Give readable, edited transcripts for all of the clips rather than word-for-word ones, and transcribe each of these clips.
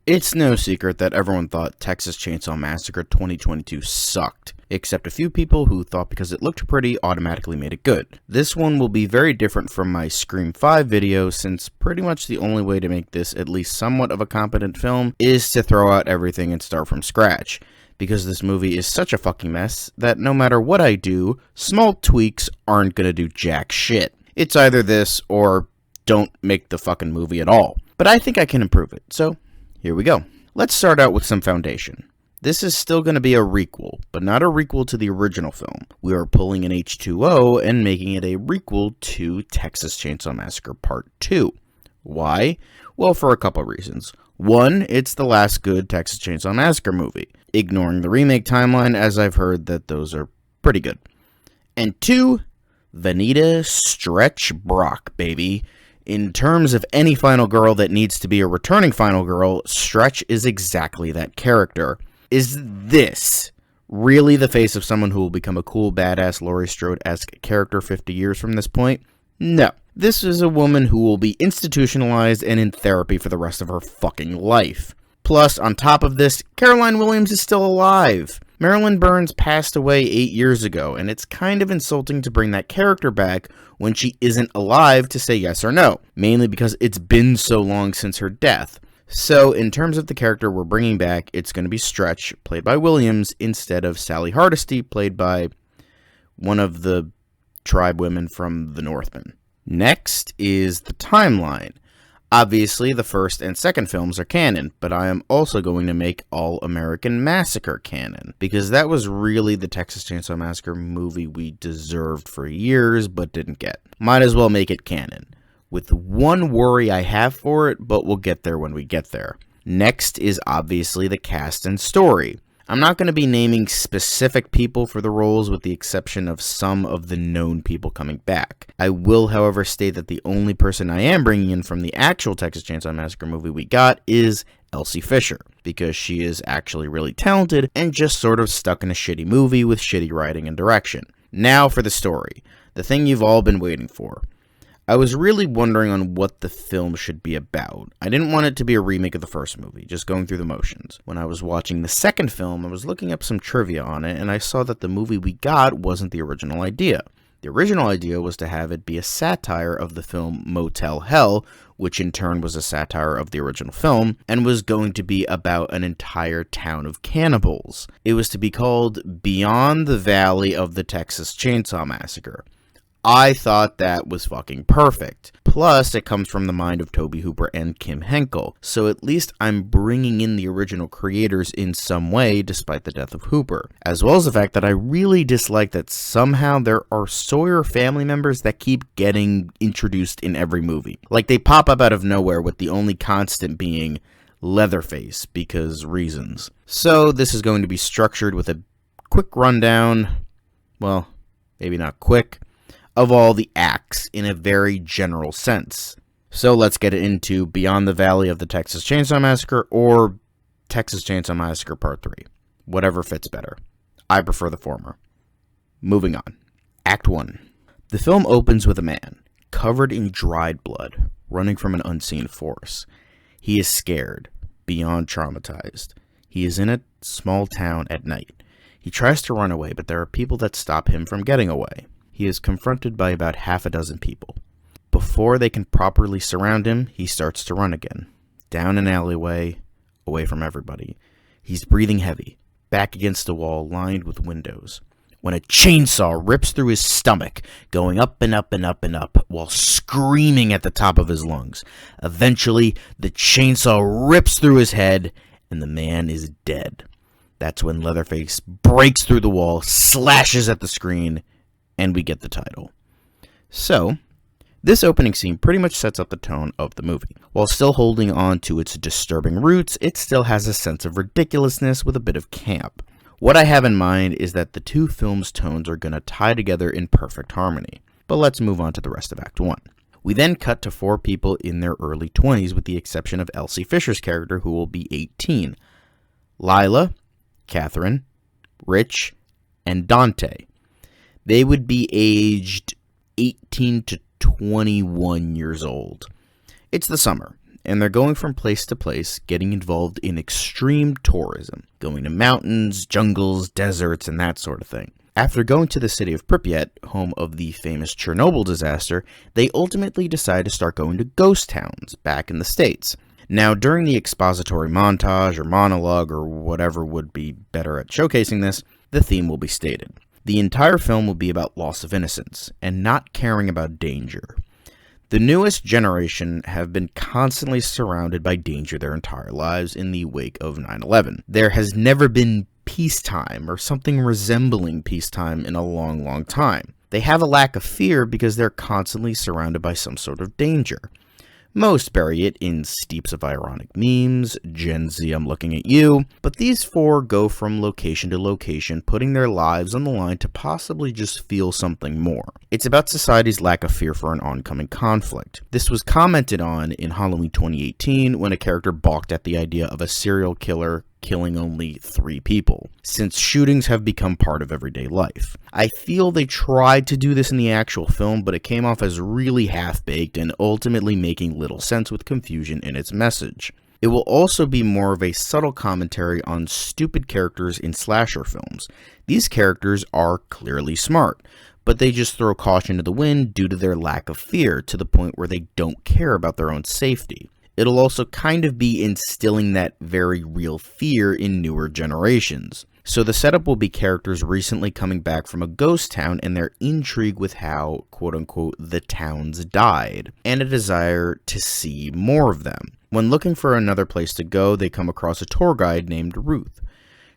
It's no secret that everyone thought Texas Chainsaw Massacre 2022 sucked, except a few people who thought because it looked pretty automatically made it good. This one will be very different from my Scream 5 video, since pretty much the only way to make this at least somewhat of a competent film is to throw out everything and start from scratch, because this movie is such a fucking mess that no matter what I do, small tweaks aren't gonna do jack shit. It's either this or don't make the fucking movie at all. But I think I can improve it, so here we go. Let's start out with some foundation. This is still going to be a requel, but not a requel to the original film. We are pulling an H2O and making it a requel to Texas Chainsaw Massacre Part 2. Why? Well, for a couple reasons. One, it's the last good Texas Chainsaw Massacre movie, ignoring the remake timeline, as I've heard that those are pretty good. And two, Vanita Stretch Brock, baby. In terms of any final girl that needs to be a returning final girl, Stretch is exactly that character. Is this really the face of someone who will become a cool, badass, Laurie Strode-esque character 50 years from this point? No. This is a woman who will be institutionalized and in therapy for the rest of her fucking life. Plus, on top of this, Caroline Williams is still alive. Marilyn Burns passed away 8 years ago, and it's kind of insulting to bring that character back when she isn't alive to say yes or no, mainly because it's been so long since her death. So, in terms of the character we're bringing back, it's going to be Stretch, played by Williams, instead of Sally Hardesty, played by one of the tribe women from the Northmen. Next is the timeline. Obviously, the first and second films are canon, but I am also going to make All-American Massacre canon, because that was really the Texas Chainsaw Massacre movie we deserved for years, but didn't get. Might as well make it canon, with one worry I have for it, but we'll get there when we get there. Next is obviously the cast and story. I'm not going to be naming specific people for the roles with the exception of some of the known people coming back. I will, however, state that the only person I am bringing in from the actual Texas Chainsaw Massacre movie we got is Elsie Fisher, because she is actually really talented and just sort of stuck in a shitty movie with shitty writing and direction. Now for the story, the thing you've all been waiting for. I was really wondering on what the film should be about. I didn't want it to be a remake of the first movie, just going through the motions. When I was watching the second film, I was looking up some trivia on it, and I saw that the movie we got wasn't the original idea. The original idea was to have it be a satire of the film Motel Hell, which in turn was a satire of the original film, and was going to be about an entire town of cannibals. It was to be called Beyond the Valley of the Texas Chainsaw Massacre. I thought that was fucking perfect. Plus, it comes from the mind of Tobe Hooper and Kim Henkel, so at least I'm bringing in the original creators in some way despite the death of Hooper, as well as the fact that I really dislike that somehow there are Sawyer family members that keep getting introduced in every movie. Like, they pop up out of nowhere with the only constant being Leatherface, because reasons. So, this is going to be structured with a quick rundown, well, maybe not quick, of all the acts in a very general sense. So let's get into Beyond the Valley of the Texas Chainsaw Massacre or Texas Chainsaw Massacre Part 3. Whatever fits better. I prefer the former. Moving on. Act 1. The film opens with a man, covered in dried blood, running from an unseen force. He is scared, beyond traumatized. He is in a small town at night. He tries to run away, but there are people that stop him from getting away. He is confronted by about half a dozen people. Before they can properly surround him, he starts to run again. Down an alleyway, away from everybody. He's breathing heavy, back against a wall lined with windows, when a chainsaw rips through his stomach, going up and up and up and up, while screaming at the top of his lungs. Eventually, the chainsaw rips through his head, and the man is dead. That's when Leatherface breaks through the wall, slashes at the screen, and we get the title. So, this opening scene pretty much sets up the tone of the movie. While still holding on to its disturbing roots, it still has a sense of ridiculousness with a bit of camp. What I have in mind is that the two films' tones are going to tie together in perfect harmony. But let's move on to the rest of Act 1. We then cut to 4 people in their early 20s with the exception of Elsie Fisher's character, who will be 18. Lila, Catherine, Rich, and Dante. They would be aged 18 to 21 years old. It's the summer. and they're going from place to place, getting involved in extreme tourism, going to mountains, jungles, deserts, and that sort of thing. After going to the city of Pripyat, home of the famous Chernobyl disaster, they ultimately decide to start going to ghost towns back in the States. Now, during the expository montage or monologue or whatever would be better at showcasing this, the theme will be stated. The entire film will be about loss of innocence and not caring about danger. The newest generation have been constantly surrounded by danger their entire lives in the wake of 9/11. There has never been peacetime or something resembling peacetime in a long time. They have a lack of fear because they're constantly surrounded by some sort of danger. Most bury it in steeps of ironic memes, Gen Z, I'm looking at you, but these four go from location to location, putting their lives on the line to possibly just feel something more. It's about society's lack of fear for an oncoming conflict. This was commented on in Halloween 2018 when a character balked at the idea of a serial killer killing only 3 people, since shootings have become part of everyday life. I feel they tried to do this in the actual film, but it came off as really half-baked and ultimately making little sense with confusion in its message. It will also be more of a subtle commentary on stupid characters in slasher films. These characters are clearly smart, but they just throw caution to the wind due to their lack of fear, to the point where they don't care about their own safety. It'll also kind of be instilling that very real fear in newer generations. So the setup will be characters recently coming back from a ghost town and their intrigue with how, quote-unquote, the towns died, and a desire to see more of them. When looking for another place to go, they come across a tour guide named Ruth.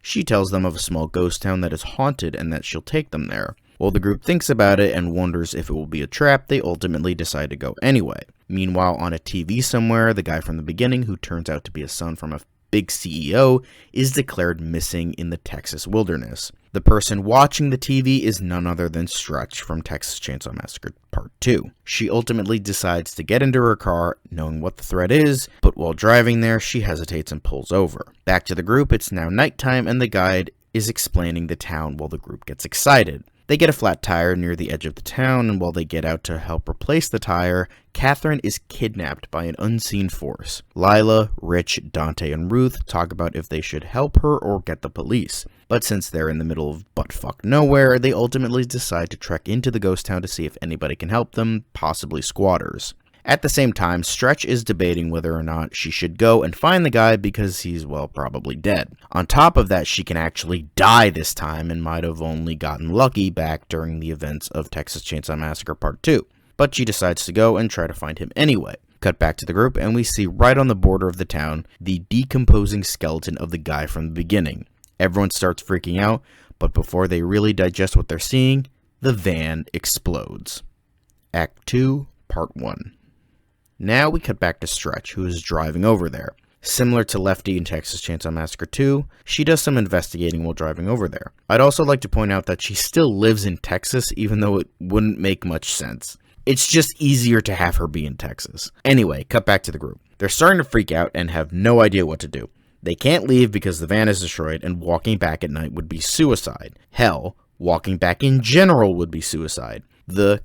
She tells them of a small ghost town that is haunted and that she'll take them there. While the group thinks about it and wonders if it will be a trap, they ultimately decide to go anyway. Meanwhile, on a TV somewhere, the guy from the beginning, who turns out to be a son from a big CEO, is declared missing in the Texas wilderness. The person watching the TV is none other than Stretch from Texas Chainsaw Massacre Part 2. She ultimately decides to get into her car, knowing what the threat is, but while driving there, she hesitates and pulls over. Back to the group, it's now nighttime, and the guide is explaining the town while the group gets excited. They get a flat tire near the edge of the town, and while they get out to help replace the tire, Catherine is kidnapped by an unseen force. Lila, Rich, Dante, and Ruth talk about if they should help her or get the police. But since they're in the middle of buttfuck nowhere, they ultimately decide to trek into the ghost town to see if anybody can help them, possibly squatters. At the same time, Stretch is debating whether or not she should go and find the guy because he's, well, probably dead. On top of that, she can actually die this time and might have only gotten lucky back during the events of Texas Chainsaw Massacre Part 2. But she decides to go and try to find him anyway. Cut back to the group, and we see right on the border of the town the decomposing skeleton of the guy from the beginning. Everyone starts freaking out, but before they really digest what they're seeing, the van explodes. Act 2, Part 1. Now we cut back to Stretch, who is driving over there. Similar to Lefty in Texas Chainsaw Massacre 2, she does some investigating while driving over there. I'd also like to point out that she still lives in Texas, even though it wouldn't make much sense. It's just easier to have her be in Texas. Anyway, cut back to the group. They're starting to freak out and have no idea what to do. They can't leave because the van is destroyed, and walking back at night would be suicide. Hell, walking back in general would be suicide. The,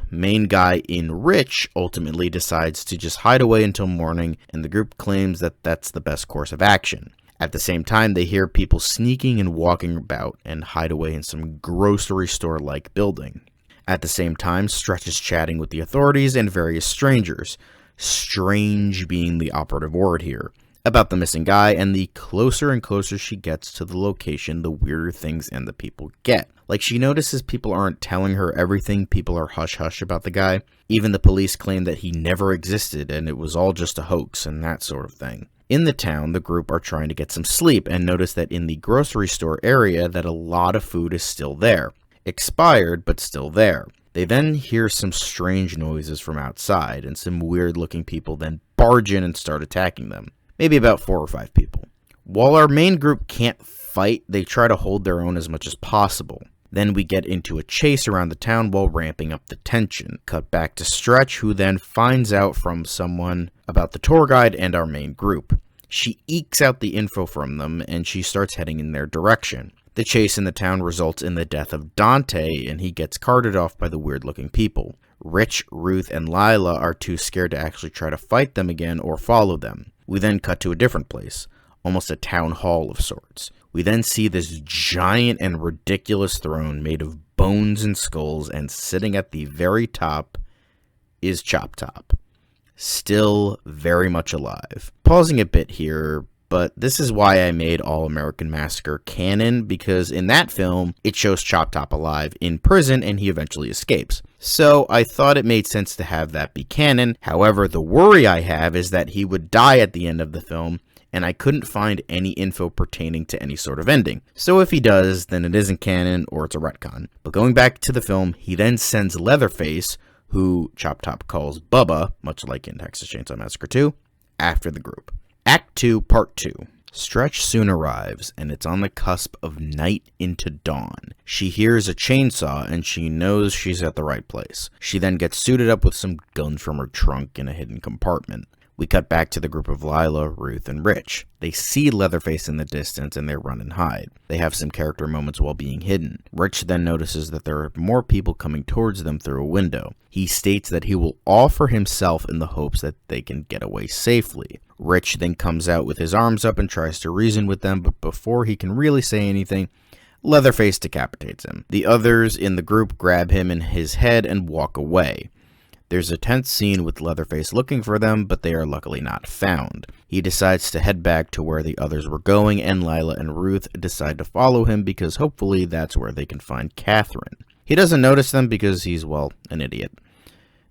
main guy in Rich ultimately decides to just hide away until morning, and the group claims that that's the best course of action. At the same time, they hear people sneaking and walking about and hide away in some grocery store-like building. At the same time, Stretch is chatting with the authorities and various strangers, strange being the operative word here, about the missing guy, and the closer and closer she gets to the location, the weirder things and the people get. Like, she notices people aren't telling her everything, people are hush-hush about the guy. Even the police claim that he never existed and it was all just a hoax and that sort of thing. In the town, the group are trying to get some sleep and notice that in the grocery store area that a lot of food is still there. Expired, but still there. They then hear some strange noises from outside, and some weird-looking people then barge in and start attacking them. Maybe about 4 or 5 people. While our main group can't fight, they try to hold their own as much as possible. Then we get into a chase around the town while ramping up the tension. Cut back to Stretch, who then finds out from someone about the tour guide and our main group. She ekes out the info from them, and she starts heading in their direction. The chase in the town results in the death of Dante, and he gets carted off by the weird-looking people. Rich, Ruth, and Lila are too scared to actually try to fight them again or follow them. We then cut to a different place, almost a town hall of sorts. We then see this giant and ridiculous throne made of bones and skulls, and sitting at the very top is Chop Top, still very much alive. Pausing a bit here, but this is why I made All American Massacre canon, because in that film, it shows Chop Top alive in prison and he eventually escapes. So I thought it made sense to have that be canon. However, the worry I have is that he would die at the end of the film, and I couldn't find any info pertaining to any sort of ending. So if he does, then it isn't canon or it's a retcon. But going back to the film, he then sends Leatherface, who Chop Top calls Bubba, much like in Texas Chainsaw Massacre 2, after the group. Act 2, Part 2. Stretch soon arrives, and it's on the cusp of night into dawn. She hears a chainsaw, and she knows she's at the right place. She then gets suited up with some guns from her trunk in a hidden compartment. We cut back to the group of Lila, Ruth, and Rich. They see Leatherface in the distance and they run and hide. They have some character moments while being hidden. Rich then notices that there are more people coming towards them through a window. He states that he will offer himself in the hopes that they can get away safely. Rich then comes out with his arms up and tries to reason with them, but before he can really say anything, Leatherface decapitates him. The others in the group grab him in his head and walk away. There's a tense scene with Leatherface looking for them, but they are luckily not found. He decides to head back to where the others were going, and Lila and Ruth decide to follow him because hopefully that's where they can find Catherine. He doesn't notice them because he's, well, an idiot.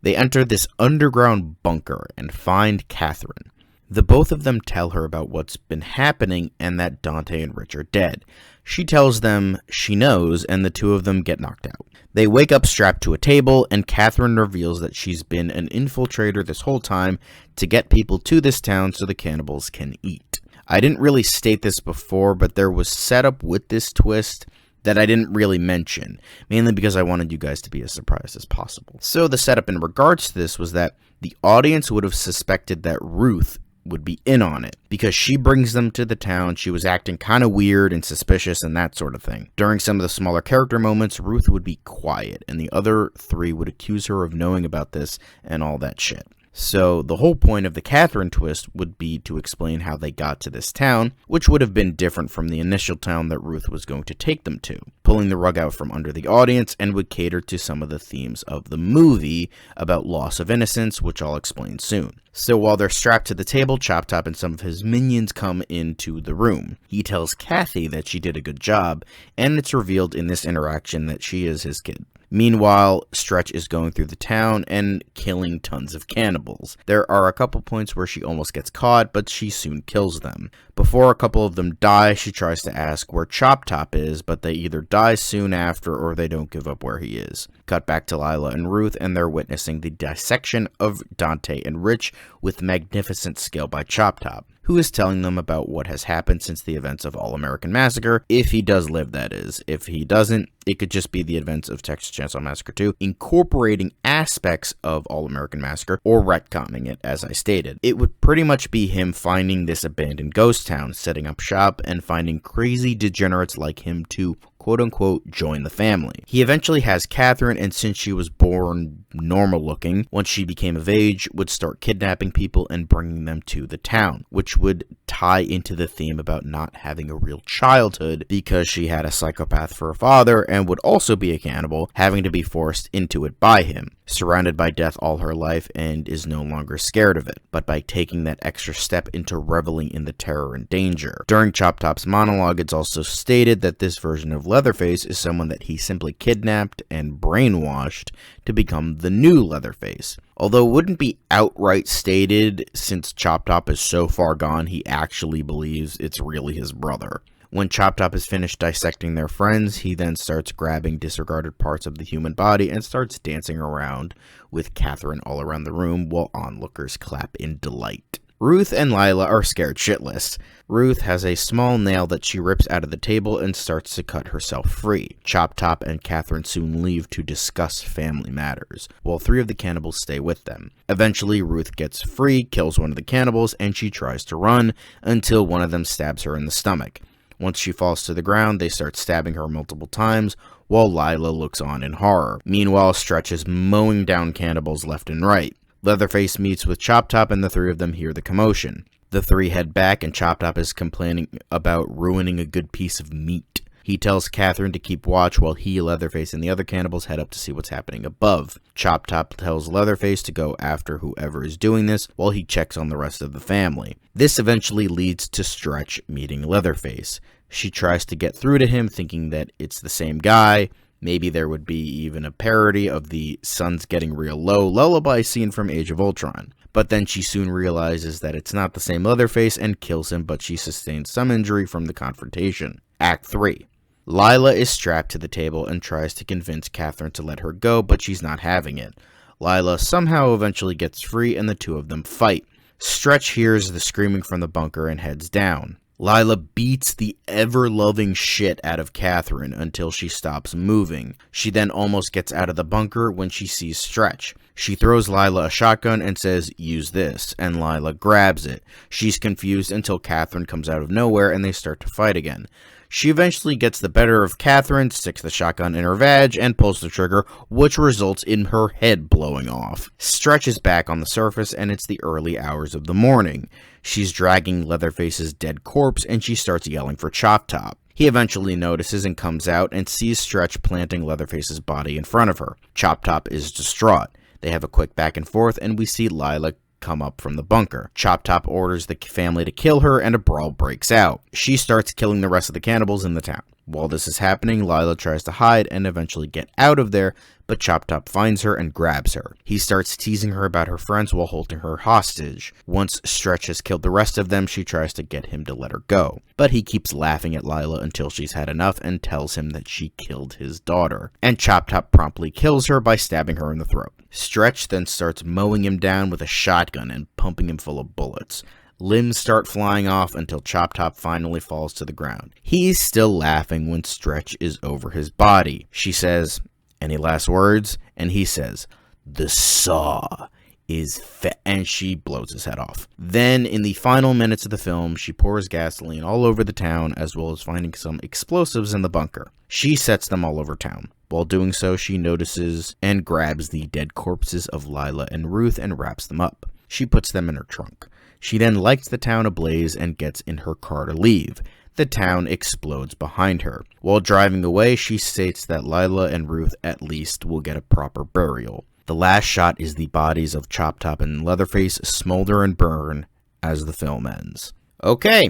They enter this underground bunker and find Catherine. The both of them tell her about what's been happening and that Dante and Rich are dead. She tells them she knows, and the two of them get knocked out. They wake up strapped to a table, and Catherine reveals that she's been an infiltrator this whole time to get people to this town so the cannibals can eat. I didn't really state this before, but there was setup with this twist that I didn't really mention, mainly because I wanted you guys to be as surprised as possible. So the setup in regards to this was that the audience would have suspected that Ruth would be in on it because she brings them to the town. She was acting kind of weird and suspicious and that sort of thing. During some of the smaller character moments, Ruth would be quiet and the other three would accuse her of knowing about this and all that shit. So the whole point of the Catherine twist would be to explain how they got to this town, which would have been different from the initial town that Ruth was going to take them to, pulling the rug out from under the audience, and would cater to some of the themes of the movie about loss of innocence, which I'll explain soon. So while they're strapped to the table, Chop Top and some of his minions come into the room. He tells Kathy that she did a good job, and it's revealed in this interaction that she is his kid. Meanwhile, Stretch is going through the town and killing tons of cannibals. There are a couple points where she almost gets caught, but she soon kills them. Before a couple of them die, she tries to ask where Chop Top is, but they either die soon after or they don't give up where he is. Cut back to Lila and Ruth, and they're witnessing the dissection of Dante and Rich with magnificent skill by Chop Top, who is telling them about what has happened since the events of All American Massacre, if he does live, that is. If he doesn't, it could just be the events of Texas Chainsaw Massacre 2, incorporating aspects of All American Massacre, or retconning it, as I stated. It would pretty much be him finding this abandoned ghost town, setting up shop, and finding crazy degenerates like him to quote-unquote join the family. He eventually has Catherine, and since she was born normal looking, once she became of age, would start kidnapping people and bringing them to the town, which would tie into the theme about not having a real childhood because she had a psychopath for a father and would also be a cannibal, having to be forced into it by him. Surrounded by death all her life and is no longer scared of it, but by taking that extra step into reveling in the terror and danger. During Chop Top's monologue, it's also stated that this version of Leatherface is someone that he simply kidnapped and brainwashed to become the new Leatherface. Although it wouldn't be outright stated, since Chop Top is so far gone, he actually believes it's really his brother. When Chop Top is finished dissecting their friends, he then starts grabbing disregarded parts of the human body and starts dancing around with Catherine all around the room while onlookers clap in delight. Ruth and Lila are scared shitless. Ruth has a small nail that she rips out of the table and starts to cut herself free. Chop Top and Catherine soon leave to discuss family matters, while three of the cannibals stay with them. Eventually, Ruth gets free, kills one of the cannibals, and she tries to run until one of them stabs her in the stomach. Once she falls to the ground, they start stabbing her multiple times, while Lila looks on in horror. Meanwhile, Stretch is mowing down cannibals left and right. Leatherface meets with Chop Top and the three of them hear the commotion. The three head back and Chop Top is complaining about ruining a good piece of meat. He tells Catherine to keep watch while he, Leatherface, and the other cannibals head up to see what's happening above. Chop Top tells Leatherface to go after whoever is doing this while he checks on the rest of the family. This eventually leads to Stretch meeting Leatherface. She tries to get through to him thinking that it's the same guy. Maybe there would be even a parody of the Sun's Getting Real Low lullaby scene from Age of Ultron. But then she soon realizes that it's not the same Leatherface and kills him, but she sustains some injury from the confrontation. Act 3. Lila is strapped to the table and tries to convince Catherine to let her go, but she's not having it. Lila somehow eventually gets free and the two of them fight. Stretch hears the screaming from the bunker and heads down. Lila beats the ever-loving shit out of Catherine until she stops moving. She then almost gets out of the bunker when she sees Stretch. She throws Lila a shotgun and says, "Use this," and Lila grabs it. She's confused until Catherine comes out of nowhere and they start to fight again. She eventually gets the better of Catherine, sticks the shotgun in her vag, and pulls the trigger, which results in her head blowing off. Stretch is back on the surface, and it's the early hours of the morning. She's dragging Leatherface's dead corpse, and she starts yelling for Chop Top. He eventually notices and comes out and sees Stretch planting Leatherface's body in front of her. Chop Top is distraught. They have a quick back and forth, and we see Lila come up from the bunker. Chop Top orders the family to kill her, and a brawl breaks out. She starts killing the rest of the cannibals in the town. While this is happening, Lila tries to hide and eventually get out of there, but Chop Top finds her and grabs her. He starts teasing her about her friends while holding her hostage. Once Stretch has killed the rest of them, she tries to get him to let her go. But he keeps laughing at Lila until she's had enough and tells him that she killed his daughter. And Chop Top promptly kills her by stabbing her in the throat. Stretch then starts mowing him down with a shotgun and pumping him full of bullets. Limbs start flying off until Chop Top finally falls to the ground. He's still laughing when Stretch is over his body. She says, "Any last words?" And he says, "The saw is and she blows his head off. Then, in the final minutes of the film, she pours gasoline all over the town, as well as finding some explosives in the bunker. She sets them all over town. While doing so, she notices and grabs the dead corpses of Lila and Ruth and wraps them up. She puts them in her trunk. She then lights the town ablaze and gets in her car to leave. The town explodes behind her. While driving away, she states that Lila and Ruth at least will get a proper burial. The last shot is the bodies of Chop Top and Leatherface smolder and burn as the film ends. Okay,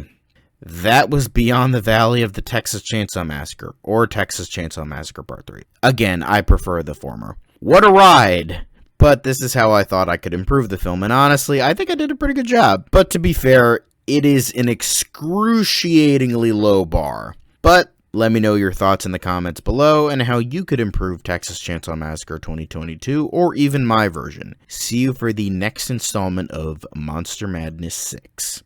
that was Beyond the Valley of the Texas Chainsaw Massacre, or Texas Chainsaw Massacre Part 3. Again, I prefer the former. What a ride! But this is how I thought I could improve the film, and honestly, I think I did a pretty good job. But to be fair, it is an excruciatingly low bar. But let me know your thoughts in the comments below and how you could improve Texas Chainsaw Massacre 2022 or even my version. See you for the next installment of Monster Madness 6.